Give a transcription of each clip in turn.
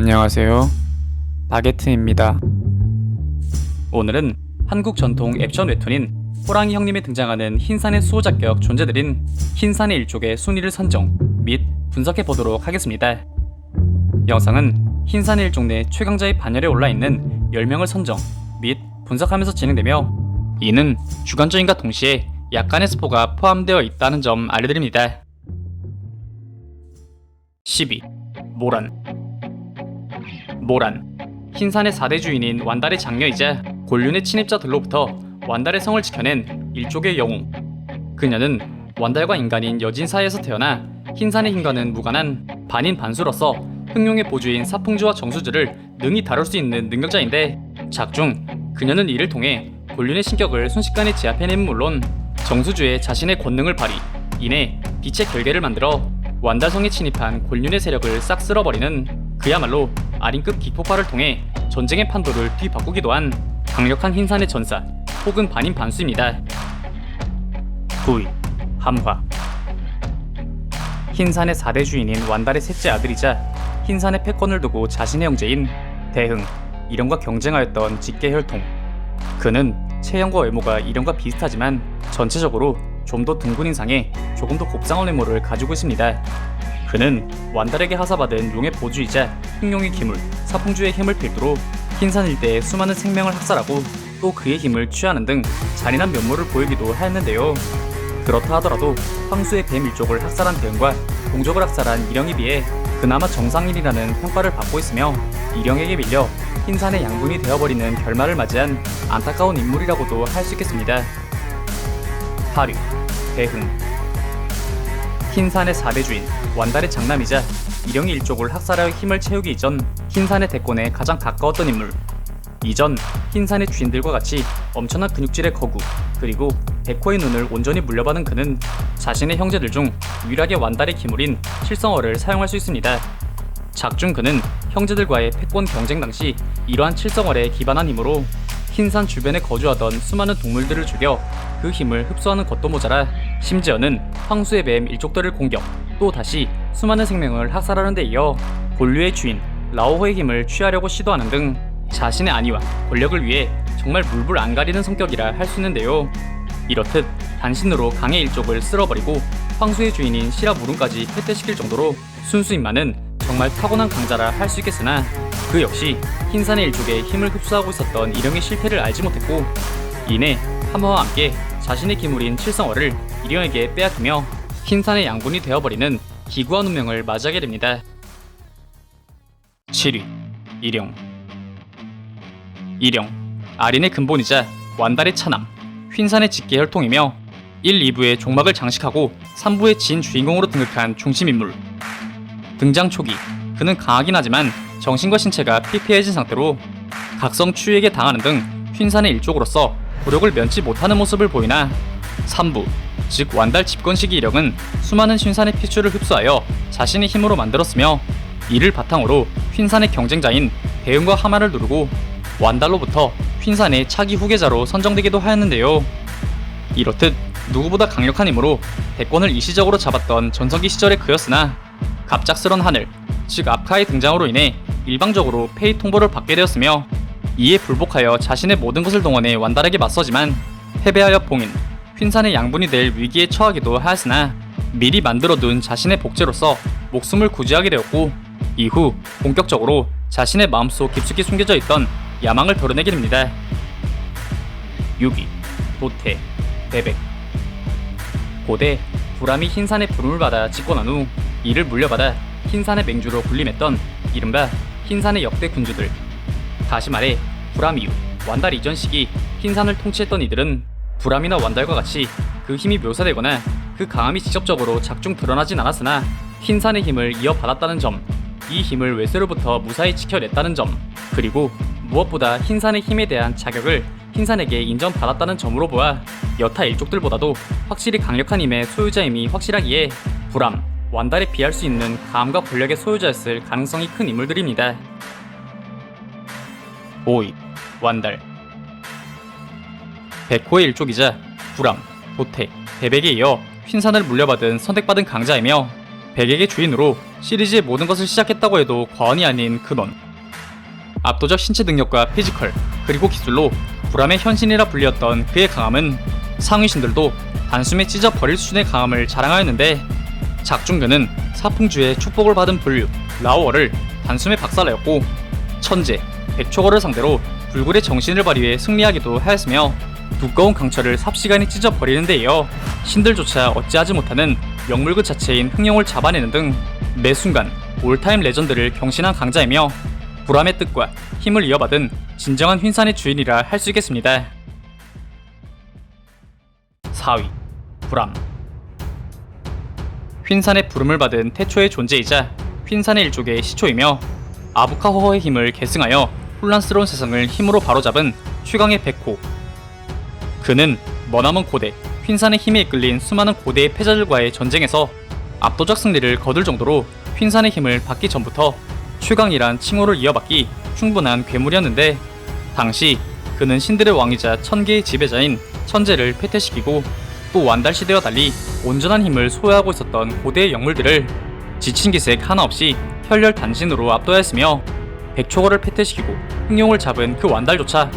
안녕하세요. 바게트입니다. 오늘은 한국 전통 액션 웹툰인 호랑이 형님에 등장하는 흰산의 수호자격 존재들인 흰산의 일족의 순위를 선정 및 분석해 보도록 하겠습니다. 영상은 흰산의 일족 내 최강자의 반열에 올라있는 10명을 선정 및 분석하면서 진행되며, 이는 주관적인과 동시에 약간의 스포가 포함되어 있다는 점 알려드립니다. 12. 모란. 흰산의 4대 주인인 완달의 장녀이자 곤륜의 침입자들로부터 완달의 성을 지켜낸 일족의 영웅. 그녀는 완달과 인간인 여진 사이에서 태어나 흰산의 힘과는 무관한 반인 반수로서 흑룡의 보주인 사풍주와 정수주를 능히 다룰 수 있는 능력자인데, 작중 그녀는 이를 통해 곤륜의 신격을 순식간에 제압해내면 물론 정수주의 자신의 권능을 발휘, 이내 빛의 결계를 만들어 완달성에 침입한 곤륜의 세력을 싹 쓸어버리는 그야말로 아린급 기폭발을 통해 전쟁의 판도를 뒤바꾸기도 한 강력한 흰산의 전사 혹은 반인 반수입니다. 9위. 함화. 흰산의 4대 주인인 완달의 셋째 아들이자 흰산의 패권을 두고 자신의 형제인 대흥, 이령과 경쟁하였던 직계혈통. 그는 체형과 외모가 이령과 비슷하지만 전체적으로 좀 더 둥근 인상에 조금 더 곱상한 외모를 가지고 있습니다. 그는 완달에게 하사받은 용의 보주이자 흑룡의 기물, 사풍주의 힘을 필두로 흰산 일대의 수많은 생명을 학살하고 또 그의 힘을 취하는 등 잔인한 면모를 보이기도 하였는데요. 그렇다 하더라도 황수의 뱀 일족을 학살한 대흥과 동족을 학살한 이령에 비해 그나마 정상인이라는 평가를 받고 있으며, 이령에게 밀려 흰산의 양분이 되어버리는 결말을 맞이한 안타까운 인물이라고도 할 수 있겠습니다. 8위. 대흥. 흰산의 4대 주인 완달의 장남이자 이령의 일족을 학살하여 힘을 채우기 이전 흰산의 대권에 가장 가까웠던 인물. 이전 흰산의 주인들과 같이 엄청난 근육질의 거구, 그리고 백호의 눈을 온전히 물려받은 그는 자신의 형제들 중 유일하게 완달의 기물인 칠성어를 사용할 수 있습니다. 작중 그는 형제들과의 패권 경쟁 당시 이러한 칠성어에 기반한 힘으로 흰산 주변에 거주하던 수많은 동물들을 죽여 그 힘을 흡수하는 것도 모자라 심지어는 황수의 뱀 일족들을 공격, 또 다시 수많은 생명을 학살하는 데 이어 곤류의 주인 라오호의 힘을 취하려고 시도하는 등 자신의 안위와 권력을 위해 정말 물불 안 가리는 성격이라 할 수 있는데요. 이렇듯 단신으로 강의 일족을 쓸어버리고 황수의 주인인 시라무룬까지 패퇴시킬 정도로 순수인마는 정말 타고난 강자라 할 수 있겠으나, 그 역시 흰산의 일족의 힘을 흡수하고 있었던 이령의 실패를 알지 못했고, 이내 함화와 함께 자신의 기물인 칠성어를 이령에게 빼앗기며 흰산의 양분이 되어버리는 기구한 운명을 맞이하게 됩니다. 7위. 이령. 아린의 근본이자 완달의 차남, 흰산의 직계혈통이며 1, 2부의 종막을 장식하고 3부의 진 주인공으로 등극한 중심인물. 등장 초기 그는 강하긴 하지만 정신과 신체가 피폐해진 상태로 각성 추위에게 당하는 등 흰산의 일족으로서 굴욕을 면치 못하는 모습을 보이나, 3부, 즉 완달 집권 시기 이령은 수많은 흰산의 피추를 흡수하여 자신의 힘으로 만들었으며, 이를 바탕으로 흰산의 경쟁자인 대흥과 하마를 누르고 완달로부터 흰산의 차기 후계자로 선정되기도 하였는데요. 이렇듯 누구보다 강력한 힘으로 대권을 일시적으로 잡았던 전성기 시절의 그였으나, 갑작스런 하늘, 즉 아프카의 등장으로 인해 일방적으로 폐위 통보를 받게 되었으며, 이에 불복하여 자신의 모든 것을 동원해 완달에게 맞서지만 패배하여 봉인, 흰산의 양분이 될 위기에 처하기도 하였으나 미리 만들어둔 자신의 복제로서 목숨을 구제하게 되었고, 이후 본격적으로 자신의 마음속 깊숙이 숨겨져 있던 야망을 드러내게 됩니다. 6위. 도태, 대백. 고대 불암이 흰산의 부름을 받아 집권한 후 이를 물려받아 흰산의 맹주로 군림했던 이른바 흰산의 역대 군주들. 다시 말해 불암 이후 완달 이전 시기 흰산을 통치했던 이들은 불암이나 완달과 같이 그 힘이 묘사되거나 그 강함이 직접적으로 작중 드러나진 않았으나 흰산의 힘을 이어받았다는 점, 이 힘을 외세로부터 무사히 지켜냈다는 점, 그리고 무엇보다 흰산의 힘에 대한 자격을 흰산에게 인정받았다는 점으로 보아 여타 일족들보다도 확실히 강력한 힘의 소유자임이 확실하기에 불암, 완달에 비할 수 있는 강함과 권력의 소유자였을 가능성이 큰 인물들입니다. 5위. 완달. 백호의 일족이자 불암, 도태, 대백에 이어 흰산을 물려받은 선택받은 강자이며 백액의 주인으로 시리즈의 모든 것을 시작했다고 해도 과언이 아닌 근원. 압도적 신체 능력과 피지컬, 그리고 기술로 불암의 현신이라 불리었던 그의 강함은 상위신들도 단숨에 찢어버릴 수준의 강함을 자랑하였는데, 작중근은 사풍주의 축복을 받은 불류 라오어를 단숨에 박살내었고, 천재 백초거를 상대로 불굴의 정신을 발휘해 승리하기도 하였으며, 두꺼운 강철을 삽시간에 찢어버리는 데 이어 신들조차 어찌하지 못하는 영물 그 자체인 흑룡을 잡아내는 등 매 순간 올타임 레전드를 경신한 강자이며, 불암의 뜻과 힘을 이어받은 진정한 휜산의 주인이라 할 수 있겠습니다. 4위 불암. 휜산의 부름을 받은 태초의 존재이자 휜산의 일족의 시초이며, 아부카호어의 힘을 계승하여 혼란스러운 세상을 힘으로 바로잡은 최강의 백호. 그는 머나먼 고대 휜산의 힘에 이끌린 수많은 고대의 패자들과의 전쟁에서 압도적 승리를 거둘 정도로 휜산의 힘을 받기 전부터 최강이란 칭호를 이어받기 충분한 괴물이었는데, 당시 그는 신들의 왕이자 천계의 지배자인 천재를 패퇴시키고, 또 완달 시대와 달리 온전한 힘을 소유하고 있었던 고대의 영물들을 지친 기색 하나 없이 혈렬 단신으로 압도하였으며, 백초거를 패퇴시키고 흑룡을 잡은 그 완달조차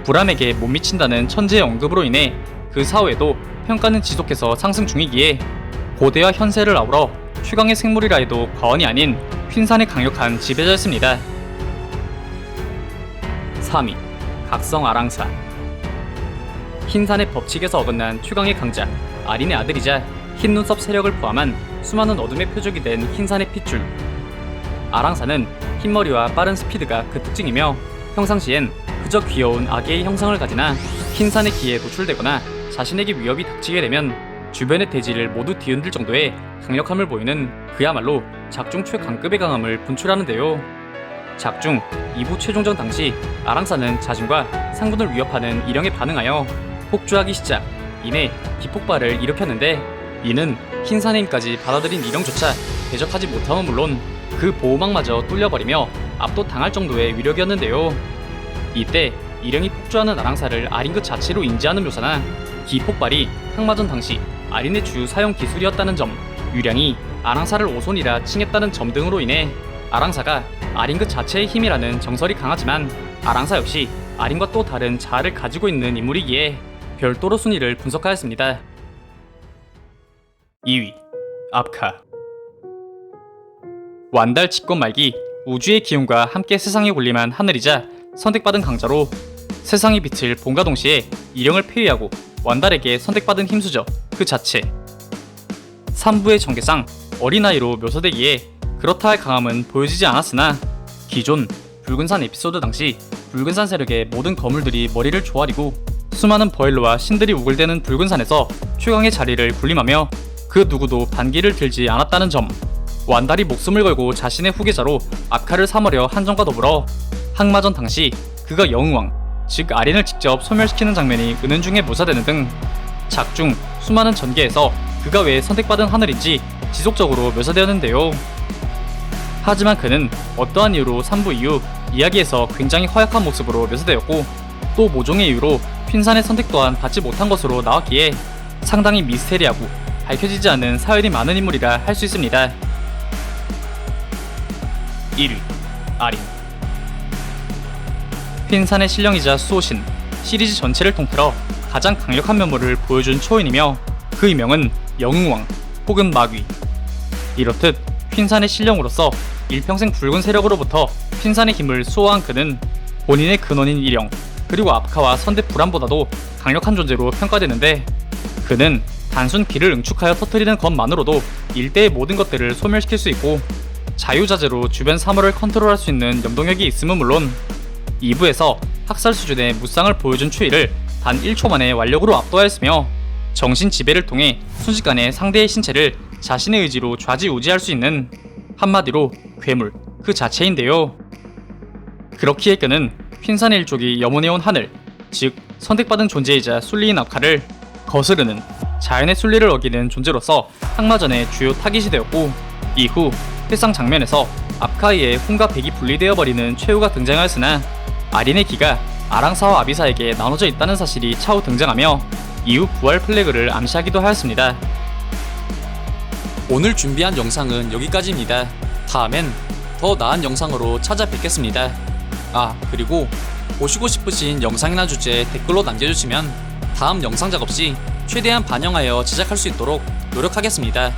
불암에게 못 미친다는 천재의 언급으로 인해 그 사후에도 평가는 지속해서 상승 중이기에 고대와 현세를 아우러 최강의 생물이라 해도 과언이 아닌 휜산의 강력한 지배자였습니다. 3위 각성 아랑사. 흰산의 법칙에서 어긋난 최강의 강자 아린의 아들이자 흰 눈썹 세력을 포함한 수많은 어둠의 표적이 된 흰산의 핏줄. 아랑사는 흰머리와 빠른 스피드가 그 특징이며, 평상시엔 그저 귀여운 아기의 형상을 가지나 흰산의 기에 노출되거나 자신에게 위협이 닥치게 되면 주변의 대지를 모두 뒤흔들 정도의 강력함을 보이는 그야말로 작중 최강급의 강함을 분출하는데요. 작중 2부 최종전 당시 아랑사는 자신과 상군을 위협하는 일령에 반응하여 폭주하기 시작, 이내 기폭발을 일으켰는데, 이는 흰산의 힘까지 받아들인 일령조차 대적하지 못함은 물론 그 보호막마저 뚫려버리며 압도당할 정도의 위력이었는데요. 이때 일령이 폭주하는 아랑사를 아린 그 자체로 인지하는 묘사나 기폭발이 항마전 당시 아린의 주 사용 기술이었다는 점, 유량이 아랑사를 오손이라 칭했다는 점 등으로 인해 아랑사가 아린 그 자체의 힘이라는 정설이 강하지만, 아랑사 역시 아린과 또 다른 자아를 가지고 있는 인물이기에 별도로 순위를 분석하였습니다. 2위 압카. 완달 집권 말기 우주의 기운과 함께 세상에 군림한 하늘이자 선택받은 강자로 세상의 빛을 본과 동시에 일령을 폐위하고 완달에게 선택받은 힘수저 그 자체. 3부의 전개상 어린아이로 묘사되기에 그렇다 할 강함은 보여지지 않았으나, 기존 붉은산 에피소드 당시 붉은산 세력의 모든 거물들이 머리를 조아리고 수많은 버일로와 신들이 우글대는 붉은산에서 최강의 자리를 군림하며 그 누구도 반기를 들지 않았다는 점, 완달이 목숨을 걸고 자신의 후계자로 압카를 삼으려 한 점과 더불어 항마전 당시 그가 영웅왕, 즉 아린을 직접 소멸시키는 장면이 은은중에 묘사되는 등 작중 수많은 전개에서 그가 왜 선택받은 하늘인지 지속적으로 묘사되었는데요. 하지만 그는 어떠한 이유로 3부 이후 이야기에서 굉장히 허약한 모습으로 묘사되었고, 또 모종의 이유로 휜산의 선택 또한 받지 못한 것으로 나왔기에 상당히 미스테리하고 밝혀지지 않은 사연이 많은 인물이라 할 수 있습니다. 1위 아린. 휜산의 신령이자 수호신, 시리즈 전체를 통틀어 가장 강력한 면모를 보여준 초인이며, 그 이명은 영웅왕 혹은 마귀. 이렇듯 휜산의 신령으로서 일평생 붉은 세력으로부터 휜산의 힘을 수호한 그는 본인의 근원인 일령, 그리고 압카와 선대 불암보다도 강력한 존재로 평가되는데, 그는 단순 기를 응축하여 터뜨리는 것만으로도 일대의 모든 것들을 소멸시킬 수 있고, 자유자재로 주변 사물을 컨트롤할 수 있는 염동력이 있음은 물론 2부에서 학살 수준의 무쌍을 보여준 추이를 단 1초 만에 완력으로 압도하였으며, 정신 지배를 통해 순식간에 상대의 신체를 자신의 의지로 좌지우지할 수 있는, 한마디로 괴물 그 자체인데요. 그렇기에 그는 휜산의 일족이 염원해온 하늘, 즉 선택받은 존재이자 순리인 압카를 거스르는 자연의 순리를 어기는 존재로서 항마전의 주요 타깃이 되었고, 이후 회상 장면에서 압카이의 훈과 백이 분리되어 버리는 최후가 등장하였으나, 아린의 기가 아랑사와 아비사에게 나눠져 있다는 사실이 차후 등장하며 이후 부활 플래그를 암시하기도 하였습니다. 오늘 준비한 영상은 여기까지입니다. 다음엔 더 나은 영상으로 찾아뵙겠습니다. 아, 그리고 보시고 싶으신 영상이나 주제 댓글로 남겨주시면 다음 영상 작업 시 최대한 반영하여 제작할 수 있도록 노력하겠습니다.